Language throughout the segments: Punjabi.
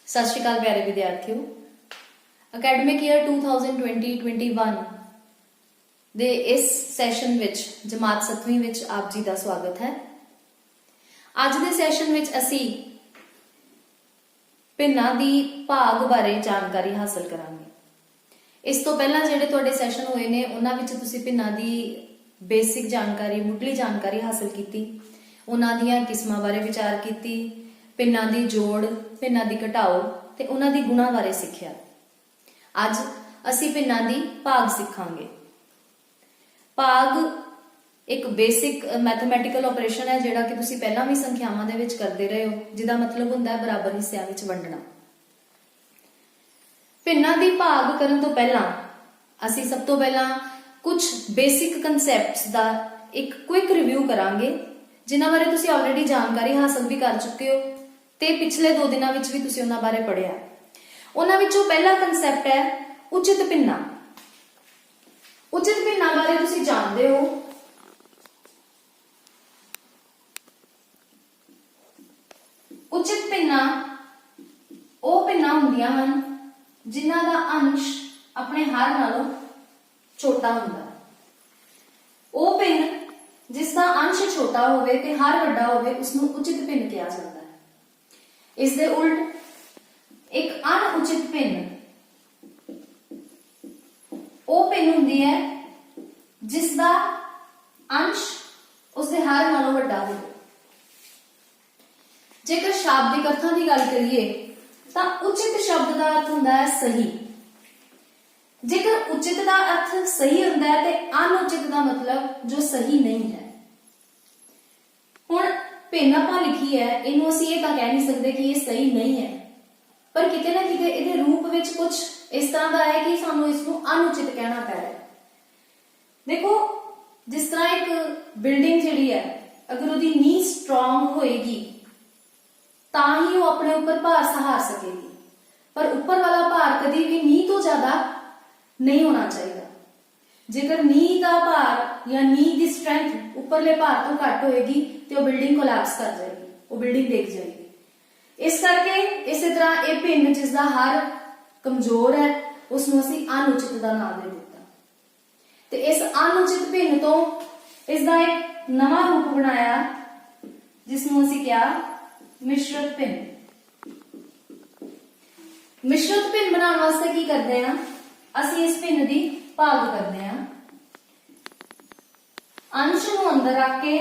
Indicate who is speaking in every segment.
Speaker 1: सत श्री अकाल प्यारे विद्यार्थियों। अकैडमिक ईयर 2020-21 ਦੇ ਇਸ ਸੈਸ਼ਨ ਵਿੱਚ ਜਮਾਤ 7ਵੀਂ ਵਿੱਚ ਆਪ ਜੀ ਦਾ ਸਵਾਗਤ ਹੈ। ਅੱਜ ਦੇ ਸੈਸ਼ਨ ਵਿੱਚ ਅਸੀਂ ਭਿੰਨਾਂ ਦੀ ਭਾਗ ਬਾਰੇ ਜਾਣਕਾਰੀ ਹਾਸਲ ਕਰਾਂਗੇ। ਇਸ ਤੋਂ ਪਹਿਲਾਂ ਜਿਹੜੇ ਤੁਹਾਡੇ ਸੈਸ਼ਨ ਹੋਏ ਨੇ ਉਹਨਾਂ ਵਿੱਚ ਤੁਸੀਂ ਭਿੰਨਾਂ ਦੀ ਬੇਸਿਕ ਜਾਣਕਾਰੀ, ਮੁੱਢਲੀ ਜਾਣਕਾਰੀ ਹਾਸਲ ਕੀਤੀ, ਉਹਨਾਂ ਦੀਆਂ ਕਿਸਮਾਂ ਬਾਰੇ ਵਿਚਾਰ ਕੀਤੀ, ਭਿੰਨਾਂ ਦੀ ਜੋੜ, ਭਿੰਨਾਂ ਦੀ ਘਟਾਓ ਤੇ ਉਹਨਾਂ ਦੀ ਗੁਣਾਂ ਬਾਰੇ ਸਿੱਖਿਆ। ਅੱਜ ਅਸੀਂ ਭਿੰਨਾਂ ਦੀ ਭਾਗ ਸਿੱਖਾਂਗੇ। ਭਾਗ ਇੱਕ ਬੇਸਿਕ ਮੈਥਮੈਟੀਕਲ ਆਪਰੇਸ਼ਨ ਹੈ ਜਿਹੜਾ ਕਿ ਤੁਸੀਂ ਪਹਿਲਾਂ ਵੀ ਸੰਖਿਆਵਾਂ ਦੇ ਵਿੱਚ ਕਰਦੇ ਰਹੇ ਹੋ, ਜਿਹਦਾ ਮਤਲਬ ਹੁੰਦਾ ਹੈ ਬਰਾਬਰ ਹਿੱਸਿਆਂ ਵਿੱਚ ਵੰਡਣਾ। ਭਿੰਨਾਂ ਦੀ ਭਾਗ ਕਰਨ ਤੋਂ ਪਹਿਲਾਂ ਅਸੀਂ ਸਭ ਤੋਂ ਪਹਿਲਾਂ ਕੁਝ ਬੇਸਿਕ ਕਨਸੈਪਟਸ ਦਾ ਇੱਕ ਕੁਇਕ ਰਿਵਿਊ ਕਰਾਂਗੇ, ਜਿਨ੍ਹਾਂ ਬਾਰੇ ਤੁਸੀਂ ਆਲਰੇਡੀ ਜਾਣਕਾਰੀ ਹਾਸਲ ਵੀ ਕਰ ਚੁੱਕੇ ਹੋ ਤੇ ਪਿਛਲੇ 2 ਦਿਨਾਂ ਵਿੱਚ ਵੀ ਤੁਸੀਂ ਉਹਨਾਂ ਬਾਰੇ ਪੜ੍ਹਿਆ। ਉਹਨਾਂ ਵਿੱਚੋਂ ਪਹਿਲਾ ਕਨਸੈਪਟ ਹੈ ਉਚਿਤ ਭਿੰਨਾਂ। ਉਚਿਤ ਭਿੰਨਾਂ ਬਾਰੇ ਤੁਸੀਂ ਜਾਣਦੇ ਹੋ ਉਚਿਤ ਭਿੰਨਾਂ ਉਹ ਭਿੰਨਾਂ ਹੁੰਦੀਆਂ ਹਨ ਜਿਨ੍ਹਾਂ ਦਾ ਅੰਸ਼ ਆਪਣੇ ਹਰ ਨਾਲੋਂ ਛੋਟਾ ਹੁੰਦਾ ਹੈ। ਉਹ ਭਿੰਨ ਜਿਸ ਦਾ ਅੰਸ਼ ਛੋਟਾ ਹੋਵੇ ਤੇ ਹਰ ਵੱਡਾ ਹੋਵੇ ਉਸਨੂੰ ਉਚਿਤ ਭਿੰਨ ਕਿਹਾ ਜਾਂਦਾ ਹੈ। ਇਸ ਦੇ ਉਲਟ ਇੱਕ ਅਣਉਚਿਤ ਭਿੰਨ ਉਹ ਭਿੰਨ ਹੁੰਦੀ ਹੈ ਜਿਸ ਦਾ ਅੰਸ਼ ਉਸਦੇ ਹਰ ਨਾਲੋਂ ਵੱਡਾ ਹੋਵੇ। ਜੇਕਰ ਸ਼ਾਬਦਿਕ ਅਰਥਾਂ ਦੀ ਗੱਲ ਕਰੀਏ ਤਾਂ ਉਚਿਤ ਸ਼ਬਦ ਦਾ ਅਰਥ ਹੁੰਦਾ ਹੈ ਸਹੀ। ਜੇਕਰ ਉਚਿਤ ਦਾ ਅਰਥ ਸਹੀ ਹੁੰਦਾ ਹੈ ਤੇ ਅਣਉਚਿਤ ਦਾ ਮਤਲਬ ਜੋ ਸਹੀ ਨਹੀਂ ਹੈ। ਹੁਣ ਭਿੰਨ ਆਪਾਂ ਲਿਖੀ ਹੈ, ਇਹਨੂੰ ਅਸੀਂ ਇਹ ਤਾਂ ਕਹਿ ਨਹੀਂ ਸਕਦੇ ਕਿ ਇਹ ਸਹੀ ਨਹੀਂ ਹੈ, ਪਰ ਕਿਤੇ ਨਾ ਕਿਤੇ ਇਹਦੇ ਰੂਪ ਵਿੱਚ ਕੁਝ ਇਸ ਤਰ੍ਹਾਂ ਦਾ ਹੈ ਕਿ ਸਾਨੂੰ ਇਸ ਨੂੰ ਅਣਉਚਿਤ ਕਹਿਣਾ ਪੈ ਰਿਹਾ ਹੈ। ਦੇਖੋ, ਜਿਸ ਤਰ੍ਹਾਂ ਇੱਕ ਬਿਲਡਿੰਗ ਜਿਹੜੀ ਹੈ, ਅਗਰ ਉਹਦੀ ਨੀਂਹ ਸਟਰੋਂਗ ਹੋਏਗੀ ਤਾਂ ਹੀ ਉਹ ਆਪਣੇ ਉੱਪਰ ਭਾਰ ਸਹਾਰ ਸਕੇਗੀ, ਪਰ ਉੱਪਰ ਵਾਲਾ ਭਾਰ ਕਦੀ ਵੀ ਨੀਂਹ ਤੋਂ ਜ਼ਿਆਦਾ ਨਹੀਂ ਹੋਣਾ ਚਾਹੀਦਾ। ਜੇਕਰ ਨੀਂਹ ਦਾ ਭਾਰ ਜਾਂ ਨੀਂਹ ਦੀ ਸਟਰੈਂਥ ਉੱਪਰਲੇ ਭਾਰ ਤੋਂ ਘੱਟ ਹੋਏਗੀ ਤੇ ਉਹ ਬਿਲਡਿੰਗ ਕੋਲੈਪਸ ਕਰ ਜਾਏਗੀ, ਉਹ ਬਿਲਡਿੰਗ ਡਿੱਗ ਜਾਏਗੀ। ਇਸ ਕਰਕੇ ਇਸੇ ਤਰ੍ਹਾਂ ਇਹ ਭਿੰਨ ਜਿਸ ਦਾ ਹਰ ਕਮਜ਼ੋਰ ਹੈ ਉਸ ਨੂੰ ਅਸੀਂ ਅਣਉਚਿਤ ਦਾ ਨਾਮ ਦੇ ਦਿੱਤਾ ਤੇ ਇਸ ਅਣਉਚਿਤ ਭਿੰਨ ਤੋਂ ਇਸ ਦਾ ਇੱਕ ਨਵਾਂ ਰੂਪ ਬਣਾਇਆ ਜਿਸ ਨੂੰ ਅਸੀਂ ਕਿਹਾ ਮਿਸ਼ਰਤ ਭਿੰਨ। ਮਿਸ਼ਰਤ ਭਿੰਨ ਬਣਾਉਣ ਵਾਸਤੇ ਕੀ ਕਰਦੇ ਹਾਂ, ਅਸੀਂ ਇਸ ਭਿੰਨ ਦੀ ਭਾਗ ਕਰਦੇ ਹਾਂ। ਅੰਸ਼ ਨੂੰ ਅੰਦਰ ਰੱਖ ਕੇ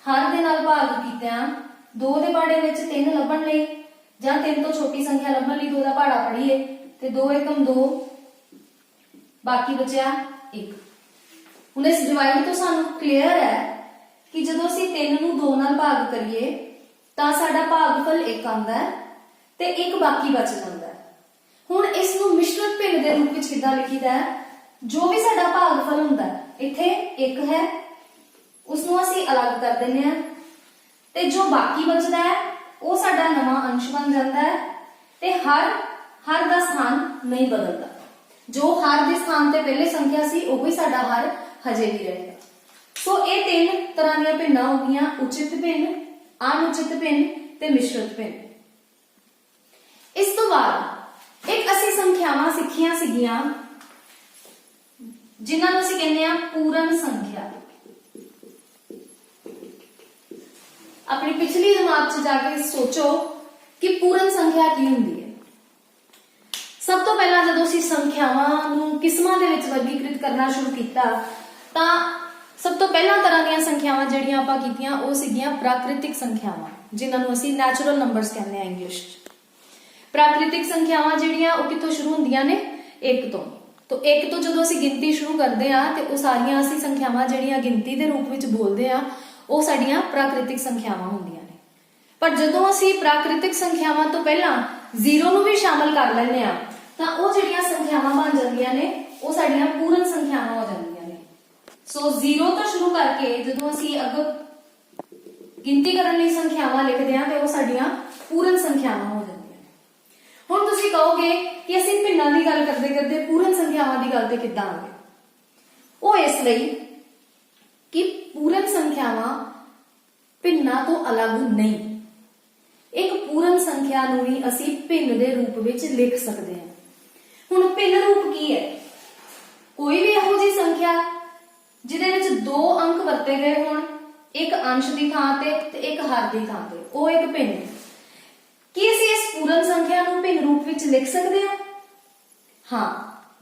Speaker 1: ਹਰ ਦੇ ਨਾਲ ਭਾਗ ਕੀਤਿਆਂ 2 ਦੇ ਪਾੜੇ ਵਿੱਚ 3 ਲੱਭਣ ਲਈ ਜਾਂ 3 ਤੋਂ ਛੋਟੀ ਸੰਖਿਆ ਲੱਭਣ ਲਈ 2 ਦਾ ਪਾੜਾ ਪੜੀਏ ਤੇ 2 ਏਕਮ 2, ਬਾਕੀ ਬਚਿਆ 1। ਹੁਣ ਇਸ ਡਿਵਾਈਡ ਤੋਂ ਸਾਨੂੰ ਕਲੀਅਰ ਹੈ ਕਿ ਜਦੋਂ ਅਸੀਂ 3 ਨੂੰ 2 ਨਾਲ ਭਾਗ ਕਰੀਏ ਤਾਂ ਸਾਡਾ ਭਾਗਫਲ 1 ਆਉਂਦਾ ਹੈ ਤੇ 1 ਬਾਕੀ ਬਚ ਜਾਂਦਾ ਹੈ। ਹੁਣ ਇਸ ਨੂੰ ਮਿਸ਼ਰਤ ਭਿੰਨ ਦੇ ਰੂਪ ਵਿੱਚ ਕਿੱਦਾਂ ਲਿਖੀਦਾ ਹੈ, ਜੋ ਵੀ ਸਾਡਾ ਭਾਗਫਲ ਹੁੰਦਾ ਹੈ, ਇੱਥੇ 1 ਹੈ, ਉਸ ਨੂੰ ਅਸੀਂ ਅਲੱਗ ਕਰ ਦਿੰਦੇ ਹਾਂ ਤੇ ਜੋ ਬਾਕੀ ਬਚਦਾ ਹੈ ਉਹ ਸਾਡਾ ਨਵਾਂ ਅੰਸ਼ ਬਣ ਜਾਂਦਾ ਹੈ ਤੇ ਹਰ ਦਾ ਸਥਾਨ ਨਹੀਂ ਬਦਲਦਾ। ਜੋ ਹਰ ਦੇ ਸਥਾਨ ਤੇ ਪਹਿਲੇ ਸੰਖਿਆ ਸੀ ਉਹ ਹੀ ਸਾਡਾ ਹਰ ਹਜੇ ਵੀ ਰਹੇਗਾ। ਸੋ ਇਹ 3 ਤਰ੍ਹਾਂ ਦੀਆਂ ਭਿੰਨਾਂ ਹੋ ਗਈਆਂ, ਉਚਿਤ ਭਿੰਨ, ਅਣਉਚਿਤ ਭਿੰਨ ਤੇ ਮਿਸ਼ਰਤ ਭਿੰਨ। ਇਸ ਤੋਂ ਬਾਅਦ ਇੱਕ ਅਸੀਂ ਸੰਖਿਆਵਾਂ ਸਿੱਖੀਆਂ ਸੀਗੀਆਂ ਜਿਨ੍ਹਾਂ ਨੂੰ ਅਸੀਂ ਕਹਿੰਦੇ ਆ ਪੂਰਨ ਸੰਖਿਆ। ਆਪਣੀ ਪਿਛਲੀ ਜਮਾਤ 'ਚ ਜਾ ਕੇ ਸੋਚੋ ਕਿ ਪੂਰਨ ਸੰਖਿਆ ਕੀ ਹੁੰਦੀ ਹੈ। ਸਭ ਤੋਂ ਪਹਿਲਾਂ ਜਦੋਂ ਅਸੀਂ ਸੰਖਿਆਵਾਂ ਨੂੰ ਕਿਸਮਾਂ ਦੇ ਵਿੱਚ ਵਰਗੀਕ੍ਰਿਤ ਕਰਨਾ ਸ਼ੁਰੂ ਕੀਤਾ ਤਾਂ ਸਭ ਤੋਂ ਪਹਿਲਾਂ ਤਰ੍ਹਾਂ ਦੀਆਂ ਸੰਖਿਆਵਾਂ ਜਿਹੜੀਆਂ ਆਪਾਂ ਕੀਤੀਆਂ ਉਹ ਸੀਗੀਆਂ ਪ੍ਰਾਕ੍ਰਿਤਿਕ ਸੰਖਿਆਵਾਂ, ਜਿਨ੍ਹਾਂ ਨੂੰ ਅਸੀਂ ਨੈਚੁਰਲ ਨੰਬਰਸ ਕਹਿੰਦੇ ਆ ਇੰਗਲਿਸ਼ 'ਚ। ਪ੍ਰਾਕ੍ਰਿਤਿਕ ਸੰਖਿਆਵਾਂ ਜਿਹੜੀਆਂ ਉਹ ਕਿੱਥੋਂ ਸ਼ੁਰੂ ਹੁੰਦੀਆਂ ਨੇ, 1 ਤੋਂ। ਤਾਂ 1 ਤੋਂ ਜਦੋਂ ਅਸੀਂ ਗਿਣਤੀ ਸ਼ੁਰੂ ਕਰਦੇ ਆ ਤੇ ਉਹ ਸਾਰੀਆਂ ਅਸੀਂ ਸੰਖਿਆਵਾਂ ਜਿਹੜੀਆਂ ਗਿਣਤੀ ਦੇ ਰੂਪ ਵਿੱਚ ਬੋਲਦੇ ਆ ਉਹ ਸਾਡੀਆਂ ਪ੍ਰਾਕ੍ਰਿਤਿਕ ਸੰਖਿਆਵਾਂ ਹੁੰਦੀਆਂ ਨੇ। ਪਰ ਜਦੋਂ ਅਸੀਂ ਪ੍ਰਾਕ੍ਰਿਤਿਕ ਸੰਖਿਆਵਾਂ ਤੋਂ ਪਹਿਲਾਂ 0 ਨੂੰ ਵੀ ਸ਼ਾਮਲ ਕਰ ਲੈਂਦੇ ਆ ਤਾਂ ਉਹ ਜਿਹੜੀਆਂ ਸੰਖਿਆਵਾਂ ਬਣ ਜਾਂਦੀਆਂ ਨੇ ਉਹ ਸਾਡੀਆਂ ਪੂਰਨ ਸੰਖਿਆਵਾਂ ਹੋ ਜਾਂਦੀਆਂ ਨੇ। ਸੋ 0 ਤੋਂ ਸ਼ੁਰੂ ਕਰਕੇ ਜਦੋਂ ਅਸੀਂ ਅੱਗੇ ਗਿਣਤੀ ਕਰਨ ਲਈ ਸੰਖਿਆਵਾਂ ਲਿਖਦੇ ਆ ਤੇ ਉਹ ਸਾਡੀਆਂ ਪੂਰਨ ਸੰਖਿਆਵਾਂ ਹੋ ਜਾਂਦੀਆਂ ਨੇ। ਹੁਣ ਤੁਸੀਂ ਕਹੋਗੇ ਕਿ ਅਸੀਂ ਭਿੰਨਾਂ ਦੀ ਗੱਲ ਕਰਦੇ ਕਰਦੇ ਪੂਰਨ ਸੰਖਿਆਵਾਂ ਦੀ ਗੱਲ ਤੇ ਕਿੱਦਾਂ ਆ ਗਏ। ਉਹ ਇਸ ਲਈ ਕਿ ਪੂਰਨ ਸੰਖਿਆਵਾਂ ਭਿੰਨਾਂ ਤੋਂ ਅਲੱਗ ਨਹੀਂ। ਇੱਕ ਪੂਰਨ ਸੰਖਿਆ ਸੰਖਿਆ ਨੂੰ ਵੀ ਅਸੀਂ ਭਿੰਨ ਦੇ ਰੂਪ ਵਿੱਚ ਲਿਖ ਸਕਦੇ ਹਾਂ। ਹੁਣ ਭਿੰਨ ਰੂਪ ਕੀ ਹੈ? ਕੋਈ ਵੀ ਇਹੋ ਜਿਹੀ ਸੰਖਿਆ ਜਿਹਦੇ ਵਿੱਚ 2 ਅੰਕ ਵਰਤੇ ਗਏ ਹੋਣ, ਇੱਕ ਅੰਸ਼ ਦੀ ਥਾਂ ਤੇ ਇੱਕ ਹਰ ਦੀ ਥਾਂ ਤੇ, ਉਹ ਇੱਕ ਭਿੰਨ ਹੈ। ਕੀ ਅਸੀਂ ਇਸ ਪੂਰਨ ਸੰਖਿਆ ਨੂੰ ਭਿੰਨ ਰੂਪ ਵਿੱਚ ਲਿਖ ਸਕਦੇ ਹਾਂ? ਹਾਂ,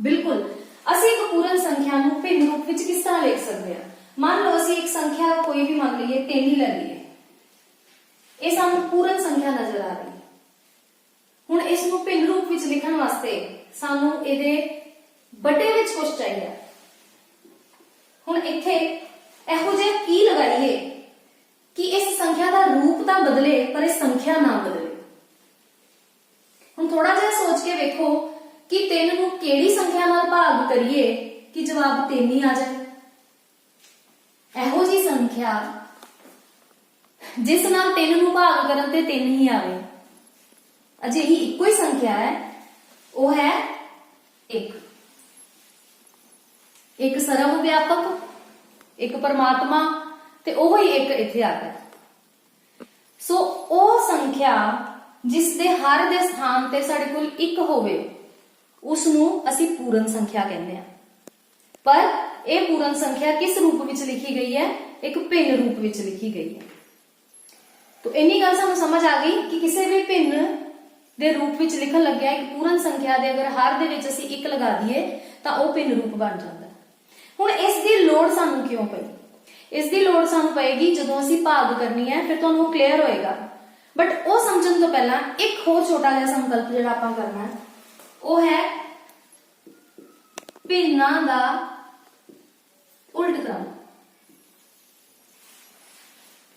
Speaker 1: ਬਿਲਕੁਲ। ਅਸੀਂ ਇੱਕ ਪੂਰਨ ਸੰਖਿਆ ਨੂੰ ਭਿੰਨ ਰੂਪ ਵਿੱਚ ਕਿਸ ਤਰ੍ਹਾਂ ਲਿਖ ਸਕਦੇ ਹਾਂ? ਮੰਨ ਲਓ ਅਸੀਂ ਇੱਕ ਸੰਖਿਆ ਕੋਈ ਵੀ ਮੰਨ ਲਈਏ, 3 ਹੀ ਲੈ ਲਈਏ। ਇਹ ਸਾਨੂੰ ਪੂਰਨ ਸੰਖਿਆ ਨਜ਼ਰ ਆ ਰਹੀ ਹੈ। ਹੁਣ ਇਸ ਨੂੰ ਭਿੰਨ ਰੂਪ ਵਿੱਚ ਲਿਖਣ ਵਾਸਤੇ ਸਾਨੂੰ ਇਹਦੇ ਬਟੇ ਵਿੱਚ ਕੁਝ ਚਾਹੀਦਾ। ਹੁਣ ਇੱਥੇ ਇਹੋ ਜਿਹਾ ਕੀ ਲਗਾਈਏ ਕਿ ਇਸ ਸੰਖਿਆ ਦਾ ਰੂਪ ਤਾਂ ਬਦਲੇ ਪਰ ਇਹ ਸੰਖਿਆ ਨਾ ਬਦਲੇ। ਹੁਣ ਥੋੜਾ ਜਿਹਾ ਸੋਚ ਕੇ ਵੇਖੋ ਕਿ 3 ਨੂੰ ਕਿਹੜੀ ਸੰਖਿਆ ਨਾਲ ਭਾਗ ਕਰੀਏ ਕਿ ਜਵਾਬ 3 ਹੀ ਆ ਜਾਏ। ਇਹੋ ਜਿਹੀ ਸੰਖਿਆ ਜਿਸ ਨਾਲ 3 ਨੂੰ ਭਾਗ ਕਰਨ ਤੇ 3 ਹੀ ਆਵੇ, ਅਜਿਹੀ ਇੱਕੋ ਹੀ ਸੰਖਿਆ ਹੈ, ਉਹ ਹੈ 1। ਇੱਕ ਸਰਵ ਵਿਆਪਕ, ਇੱਕ ਪਰਮਾਤਮਾ ਤੇ ਉਹ ਹੀ ਇੱਕ ਇੱਥੇ ਆ ਗਿਆ। ਸੋ ਉਹ ਸੰਖਿਆ ਜਿਸ ਦੇ ਹਰ ਦੇ ਸਥਾਨ ਤੇ ਸਾਡੇ ਕੋਲ 1 ਹੋਵੇ, ਉਸ ਨੂੰ ਅਸੀਂ ਪੂਰਨ ਸੰਖਿਆ ਕਹਿੰਦੇ ਹਾਂ। ਪਰ ਇਹ ਪੂਰਨ ਸੰਖਿਆ ਕਿਸ ਰੂਪ ਵਿੱਚ ਲਿਖੀ ਗਈ ਹੈ? ਇੱਕ ਭਿੰਨ ਰੂਪ ਵਿੱਚ ਲਿਖੀ ਗਈ ਹੈ। तो इन्नी गल सानू समझ आ गई कि किसी भी भिन्न दे रूप विच लिखन लग्या एक पूर्ण संख्या दे अगर हर दे विच असीं 1 लगा दईए तां ओह भिन्न रूप बन जांदा है। हुण इस दी लोड़ सानू क्यों पई? इस दी लोड़ सानू पएगी जदों असीं भाग करनी है, फिर तुहानू क्लीयर होएगा। बट ओह समझण तो पहला एक होर छोटा जिहा संकल्प जिहड़ा आपां करना है ओह है भिन्नां दा उल्ट क्रम।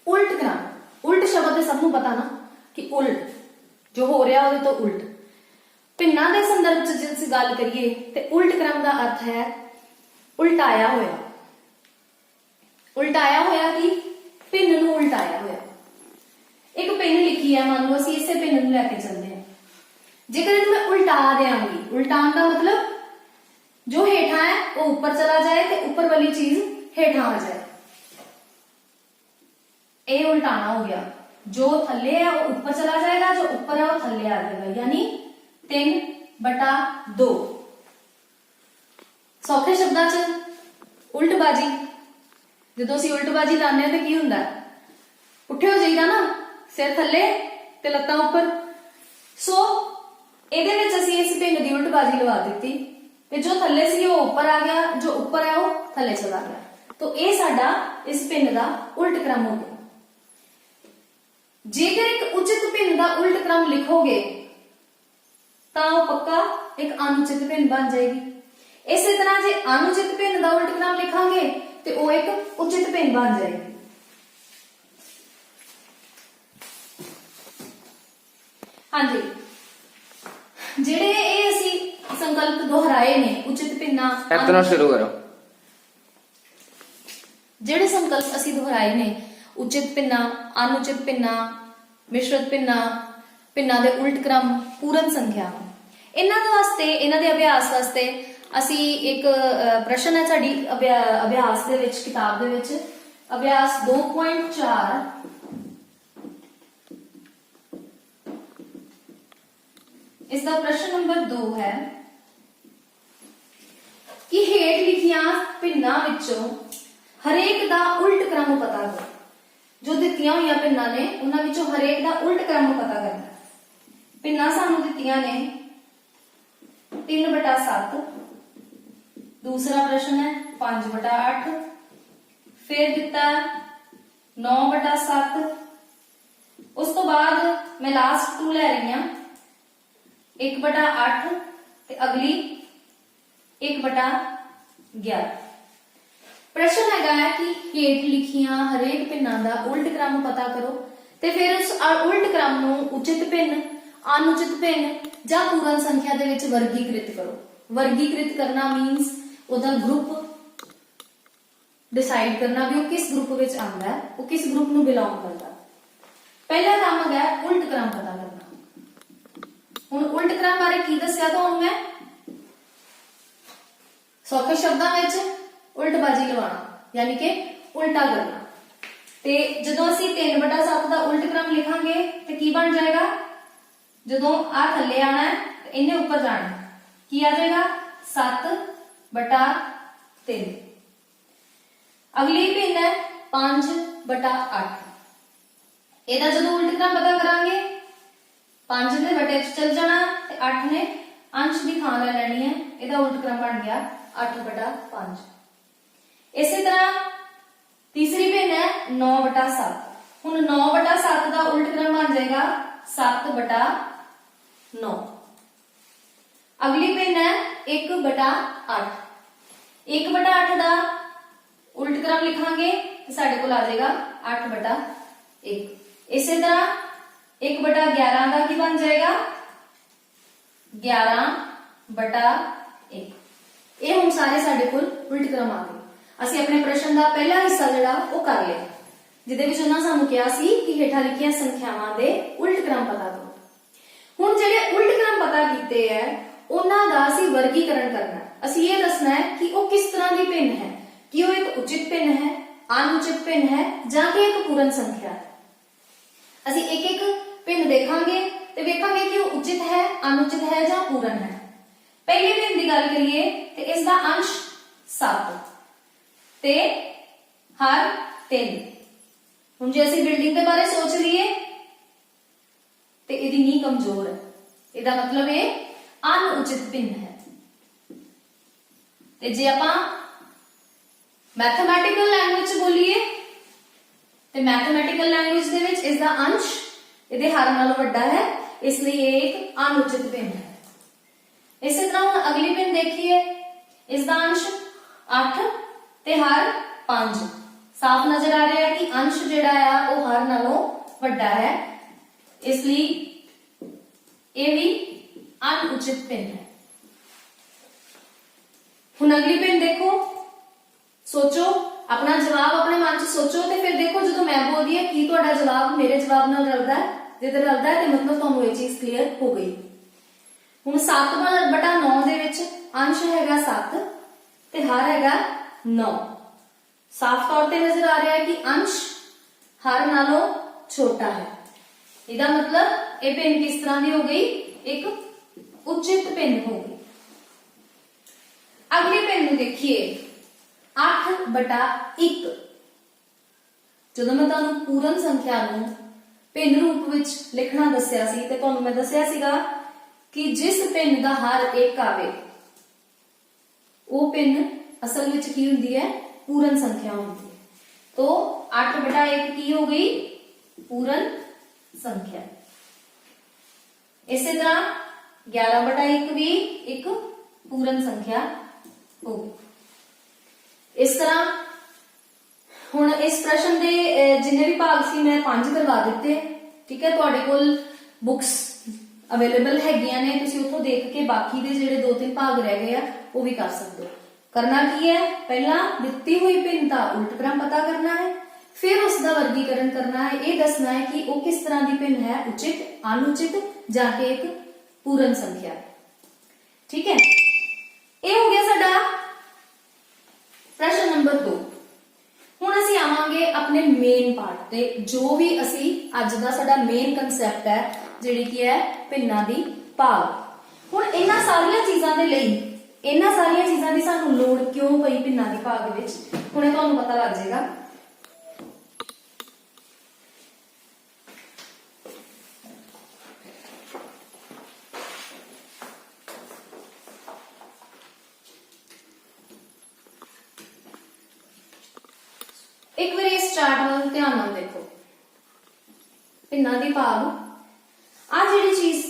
Speaker 1: उल्ट क्रम, उल्ट शब्द सबनों पता ना कि उल्ट जो हो रहा है तो उल्ट। भिन्नां दे संदर्भ च जे असीं गल करिए ते उल्ट क्रम का अर्थ है उल्टाया होया। उल्टाया होया कि भिन्न नूं उल्टाया होया। एक भिन्न लिखी है, मान लो असीं इसे भिन्न नूं लैके चलदे हां। जेकर इहनूं मैं उल्टा देंगी, उल्टाण का मतलब जो हेठा है वो ऊपर चला जाए ते ऊपर वाली चीज हेठा आ जाए, ये उल्टाना हो गया। जो थल्ले है वो ऊपर चला जाएगा, जो ऊपर है वो थल्ले आ जाएगा, यानी 3/2। सौखे शब्दां च उल्टबाजी, जो असीं उल्टबाजी लाने तो की हुंदा, उठे हो जाइदा ना, सिर थल्ले ते लत्तां उपर। सो इहदे विच असीं इस भिन्न दी उल्टबाजी लवा दित्ती ते जो थल्ले सी वो ऊपर आ गया, जो ऊपर है वो थल्ले चला गया। तो ये साडा इस भिन्न दा उल्ट क्रम हो गया। जेकर एक उचित भिन्न का उल्ट क्रम लिखोगे तो पक्का एक अनुचित भिन्न बन जाएगी। इसी तरह जे अनुचित भिन्न का उल्ट क्रम लिखांगे तो वो एक उचित भिन्न बन जाएगी। हाँ जी, जेडे ये असी संकल्प दोहराए ने उचित भिन्ना
Speaker 2: शुरू करो।
Speaker 1: जेडे संकल्प असी दोहराए ने उचित भिन्ना, अनुचित भिन्ना, मिश्रित भिन्ना, भिन्ना दे उल्ट क्रम, पूर्ण संख्या, इन्हां दे वास्ते, इन्हां दे अभ्यास वास्ते असी एक प्रश्न है साडी अभ्यास दे विच, किताब दे विच अभ्यास 2.4 इसका प्रश्न नंबर 2 है कि हेठ लिखियां भिन्नां विचों हरेक दा उल्ट क्रम पता करो। जो दित्तियां हुई भिन्नां ने उन्हां विचों हरेक दा उल्ट क्रम पता करना। भिन्नां सानू दित्तियां ने 3/7, दूसरा प्रश्न है 5/8, फिर दिता 9/7, उस तो बाद मैं लास्ट 2 लै रही हां 1/8 ते अगली 1/11। प्रश्न है कि हेठ लिखियां हरेक भिन्नां दा उल्ट क्रम पता करो ते फिर उस उल्ट क्रम नूं उचित भिन्न, अनुचित भिन्न जां पूर्ण संख्या दे विच वर्गीकृत करो। वर्गीकृत करना मीनस ओदा ग्रुप डिसाइड करना भी वो किस ग्रुप विच आंदा है, वो किस ग्रुप नूं बिलोंग करदा। पहला काम है उल्ट क्रम पता करना। हुण उल्ट क्रम बारे की दस्सिया तुहानूं मैं? सौखे शब्दां विच उल्टबाजी लवाना, यानी कि उल्टा करना। ते जदों असीं 3/7 का उल्ट क्रम लिखांगे तो की बन जाएगा ਜਦੋਂ ਆ ਥੱਲੇ ਆਣਾ ਹੈ ਤੇ ਇਹਨੇ ਉੱਪਰ ਜਾਣਾ, ਕੀ ਆ ਜਾਏਗਾ 7/3। ਅਗਲੀ ਭਿੰਨ ਹੈ 5/8। ਇਹਦਾ ਜਦੋਂ ਉਲਟ ਕ੍ਰਮ ਪਤਾ ਕਰਾਂਗੇ 5 ਦੇ ਵਟੇ ਚ ਚਲ ਜਾਣਾ ਤੇ 8 ਨੇ ਅੰਸ਼ ਦੀ ਥਾਂ ਲੈ ਲੈਣੀ ਹੈ, ਇਹਦਾ ਉਲਟ ਕ੍ਰਮ ਬਣ ਗਿਆ 8/5। ਇਸੇ ਤਰ੍ਹਾਂ ਤੀਸਰੀ ਭਿੰਨ ਹੈ 9/7। ਹੁਣ 9/7 ਦਾ ਉਲਟ ਕ੍ਰਮ ਬਣ ਜਾਏਗਾ 7/9। ਅਗਲੀ ਭਿੰਨ ਹੈ 1/8। 1/8 ਦਾ ਉਲਟ ਕ੍ਰਮ ਲਿਖਾਂਗੇ ਤੇ ਸਾਡੇ ਕੋਲ ਆ ਜਾਏਗਾ 8/1। ਇਸੇ ਤਰ੍ਹਾਂ 1/11 ਦਾ ਕੀ ਬਣ ਜਾਏਗਾ 11/1। ਇਹ ਹੁਣ ਸਾਰੇ ਸਾਡੇ ਕੋਲ ਉਲਟ ਕ੍ਰਮ ਆ ਗਏ। ਅਸੀਂ ਆਪਣੇ ਪ੍ਰਸ਼ਨ ਦਾ ਪਹਿਲਾ ਹਿੱਸਾ ਜਿਹੜਾ ਉਹ ਕਰ ਲਿਆ, ਜਿਹਦੇ ਵਿੱਚ ਉਹਨਾਂ ਸਾਨੂੰ ਕਿਹਾ ਸੀ ਕਿ ਹੇਠਾਂ ਲਿਖੀਆਂ ਸੰਖਿਆਵਾਂ ਦੇ ਉਲਟ ਕ੍ਰਮ ਪਤਾ ਕਰੋ। ਹੁਣ ਜਿਹੜੇ ਉਲਟ ਕ੍ਰਮ ਪਤਾ ਕੀਤੇ ਹੈ ਉਹਨਾਂ ਦਾ ਅਸੀਂ ਵਰਗੀਕਰਨ ਕਰਨਾ। ਅਸੀਂ ਇਹ ਦੱਸਣਾ ਹੈ ਕਿ ਉਹ ਕਿਸ ਤਰ੍ਹਾਂ ਦੀ ਭਿੰਨ ਹੈ, ਕਿ ਉਹ ਇੱਕ ਉਚਿਤ ਭਿੰਨ ਹੈ, ਅਨੁਚਿਤ ਭਿੰਨ ਹੈ ਜਾਂ ਕਿ ਇੱਕ ਪੂਰਨ ਸੰਖਿਆ ਹੈ। ਅਸੀਂ ਇੱਕ ਇੱਕ ਭਿੰਨ ਦੇਖਾਂਗੇ ਤੇ ਵੇਖਾਂਗੇ ਕਿ ਉਹ ਉਚਿਤ ਹੈ, ਅਨੁਚਿਤ ਹੈ ਜਾਂ ਪੂਰਨ ਹੈ। ਪਹਿਲੀ ਭਿੰਨ ਦੀ ਗੱਲ ਕਰੀਏ ਤੇ ਇਸ ਦਾ ਅੰਸ਼ 7 ਤੇ ਹਰ 3। ਹੁਣ ਜੇ ਅਸੀਂ ਬਿਲਡਿੰਗ ਦੇ ਬਾਰੇ ਸੋਚ ਲਈਏ ਤੇ ਇਹਦੀ ਨੀਂਹ ਕਮਜ਼ੋਰ ਹੈ, ਇਹਦਾ ਮਤਲਬ ਇਹ ਅਨੁਚਿਤ ਭਿੰਨ ਹੈ। ਤੇ ਜੇ ਆਪਾਂ ਮੈਥਮੈਟੀਕਲ ਲੈਂਗੁਏਜ ਚ ਬੋਲੀਏ ਤੇ ਮੈਥਮੈਟੀਕਲ ਲੈਂਗੁਏਜ ਦੇ ਵਿੱਚ ਇਸ ਦਾ ਅੰਸ਼ ਇਹਦੇ ਹਰ ਨਾਲੋਂ ਵੱਡਾ ਹੈ, ਇਸ ਲਈ ਇਹ ਇੱਕ ਅਨੁਚਿਤ ਭਿੰਨ ਹੈ। ਇਸੇ ਤਰ੍ਹਾਂ ਹੁਣ ਅਗਲੀ ਭਿੰਨ ਦੇਖੀਏ, ਇਸ ਦਾ ਅੰਸ਼ 8 ਤੇ ਹਰ 5। ਸਾਫ਼ ਨਜ਼ਰ ਆ ਰਿਹਾ ਹੈ ਕਿ ਅੰਸ਼ ਜਿਹੜਾ ਆ ਉਹ ਹਰ ਨਾਲੋਂ ਵੱਡਾ ਹੈ, ਇਸ ਲਈ ਇਹ ਵੀ ਅਨੁਚਿਤ ਭਿੰਨ ਹੈ। ਹੁਣ ਅਗਲੀ ਭਿੰਨ ਦੇਖੋ, ਸੋਚੋ ਆਪਣਾ ਜਵਾਬ ਆਪਣੇ ਮਨ 'ਚ ਸੋਚੋ ਤੇ ਫਿਰ ਦੇਖੋ ਜਦੋਂ ਮੈਂ ਬੋਲਦੀ ਹੈ ਕੀ ਤੁਹਾਡਾ ਜਵਾਬ ਮੇਰੇ ਜਵਾਬ ਨਾਲ ਰਲਦਾ ਹੈ। ਜੇ ਤੇ ਰਲਦਾ ਹੈ ਤੇ ਮਤਲਬ ਤੁਹਾਨੂੰ ਇਹ ਚੀਜ਼ ਕਲੀਅਰ ਹੋ ਗਈ। ਹੁਣ 7/9 ਦੇ ਵਿੱਚ ਅੰਸ਼ ਹੈਗਾ 7 ਤੇ ਹਰ ਹੈਗਾ 9। ਸਾਫ਼ ਤੌਰ ਤੇ ਨਜ਼ਰ ਆ ਰਿਹਾ ਹੈ ਕਿ ਅੰਸ਼ ਹਰ ਨਾਲੋਂ ਛੋਟਾ ਹੈ। ਇਹਦਾ ਮਤਲਬ ਇਹ ਭਿੰਨ ਕਿਸ ਤਰ੍ਹਾਂ ਦੀ ਹੋ ਗਈ, ਇੱਕ ਉਚਿਤ ਭਿੰਨ ਹੋ ਗਈ। ਅਗਲੀ ਭਿੰਨ ਨੂੰ ਦੇਖੀਏ 8/1। ਜਦੋਂ ਮੈਂ ਤੁਹਾਨੂੰ ਪੂਰਨ ਸੰਖਿਆ ਨੂੰ ਭਿੰਨ ਰੂਪ ਵਿੱਚ ਲਿਖਣਾ ਦੱਸਿਆ ਸੀ ਤੇ ਤੁਹਾਨੂੰ ਮੈਂ ਦੱਸਿਆ ਸੀਗਾ ਕਿ ਜਿਸ ਭਿੰਨ ਦਾ ਹਰ 1 ਆਵੇ ਉਹ ਭਿੰਨ ਅਸਲ ਵਿੱਚ ਕੀ ਹੁੰਦੀ ਹੈ, ਪੂਰਨ ਸੰਖਿਆ ਹੁੰਦੀ ਹੈ। तो 8/1 की हो गई पूर्ण संख्या। इसी तरह 11/1 भी एक पूर्ण संख्या होगी। इस तरह हुण इस प्रश्न दे जिन्ने भी भाग सी मैं 5 करवा दिते। ठीक है, तुहाडे कोल बुक्स अवेलेबल हैगियां ने, तुसीं उत्थों देख के बाकी दे जिहड़े 2-3 भाग रह गए आ वो भी कर सकते हो। करना की है, पहला दिती हुई भिन्नता उल्ट क्रम पता करना है, फिर उसका वर्गीकरण करना है, ये दसना है कि वो किस तरह की भिन्न है, उचित, अनुचित जाके एक पूर्ण संख्या। ठीक है, ये हो गया साडा प्रश्न नंबर 2। हुण असीं आवांगे अपने मेन पार्ट ते, जो भी असीं अज दा साडा मेन कंसैप्ट है जिहड़ी की है भिन्नां दी भाग। हुण इन्हां सारियां चीज़ां दे लई इन्हां सारियां चीज़ां दी सानूं लोड़ क्यों पई भिन्नां दी भाग विच, हुणे तुहानूं पता लग जाएगा। एक बार इस चार्ट वाल ध्यान नाल देखो, भिन्नां दी भाग आ जिहड़ी चीज